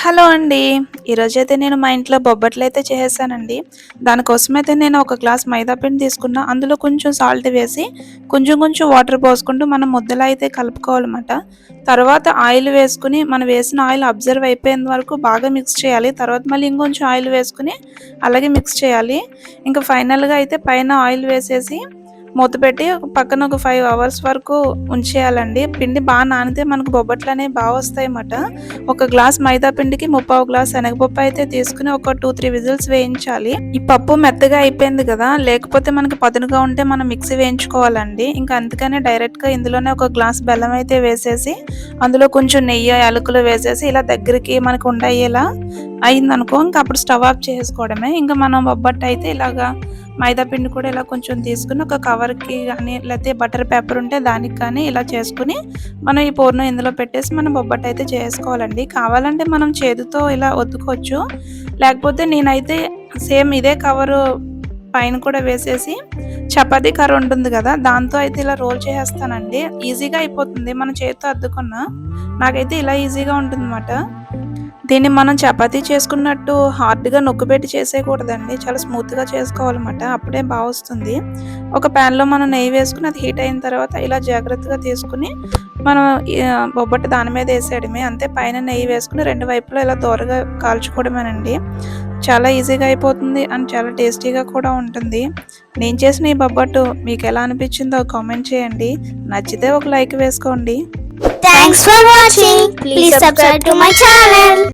Hello అండి. ఈరోజైతే నేను మా ఇంట్లో బొబ్బట్లయితే చేసేసానండి. దానికోసమైతే నేను ఒక గ్లాస్ మైదా పిండి తీసుకున్నా. అందులో కొంచెం సాల్ట్ వేసి, కొంచెం కొంచెం వాటర్ పోసుకుంటూ మనం ముద్దలా అయితే కలుపుకోవాలన్నమాట. తర్వాత ఆయిల్ వేసుకొని, మనం వేసిన ఆయిల్ అబ్జర్వ్ అయిపోయేంత వరకు బాగా మిక్స్ చేయాలి. తర్వాత మళ్ళీ ఇంకొంచెం ఆయిల్ వేసుకొని, అలాగే మిక్స్ చేయాలి. ఇంకా ఫైనల్‌గా అయితే పైన ఆయిల్ వేసేసి మూత పెట్టి పక్కన ఒక 5 అవర్స్ వరకు ఉంచేయాలండి. పిండి బాగా నానితే మనకు బొబ్బట్లనేవి వస్తాయన్నమాట. ఒక గ్లాస్ మైదా పిండికి ముప్పావు గ్లాస్ శనగపప్పు అయితే తీసుకుని ఒక 2, 3 విజిల్స్ వేయించాలి. ఈ పప్పు మెత్తగా అయిపోయింది కదా, లేకపోతే మనకి పదునుగా ఉంటే మనం మిక్సీ వేయించుకోవాలండి. ఇంకా అందుకనే డైరెక్ట్‌గా ఇందులోనే ఒక గ్లాస్ బెల్లం అయితే వేసేసి, అందులో కొంచెం నెయ్యి, యాలకులు వేసేసి ఇలా దగ్గరికి మనకు ఉండయ్యేలా అయిందనుకో, ఇంక అప్పుడు స్టవ్ ఆఫ్ చేసుకోవడమే. ఇంకా మనం బొబ్బట్టు అయితే ఇలాగా మైదా పిండి కూడా ఇలా కొంచెం తీసుకుని ఒక కవర్‌కి గానీ, లేతే బటర్ పేపర్ ఉంటే దానికి కానీ ఇలా చేసుకొని, మనం ఈ పూర్ణం ఇందులో పెట్టేసి మనం బొబ్బట్టు అయితే చేసుకోవాలండి. కావాలంటే మనం చేతితో ఇలా ఒత్తుకోవచ్చు. లేకపోతే నేనైతే సేమ్ ఇదే కవరు పైన కూడా వేసేసి చపాతీ కర్ర ఉంటుంది కదా, దాంతో అయితే ఇలా రోల్ చేసేస్తానండి. ఈజీగా అయిపోతుంది మనం చేత్తో అద్దుకున్నా. నాకైతే ఇలా ఈజీగా ఉంటుందన్నమాట. దీన్ని మనం చపాతీ చేసుకున్నట్టు హార్డ్‌గా నొక్కిపెట్టి చేసేయకూడదండి. చాలా స్మూత్‌గా చేసుకోవాలన్నమాట. అప్పుడే వస్తుంది. ఒక ప్యాన్‌లో మనం నెయ్యి వేసుకొని అది హీట్ అయిన తర్వాత ఇలా జాగ్రత్తగా తీసుకొని మనం బొబ్బట్టు దాని మీద ఏసేయడమే. అంతే, పైన నెయ్యి వేసుకొని 2 వైపులా ఇలా దోరగా కాల్చుకోవడమేనండి. చాలా ఈజీగా అయిపోతుంది అండ్ చాలా టేస్టీగా కూడా ఉంటుంది. నేను చేసిన ఈ బొబ్బట్టు మీకెలా అనిపించిందో కామెంట్ చేయండి. నచ్చితే ఒక లైక్ వేసుకోండి. Thanks for watching. Please subscribe to my channel.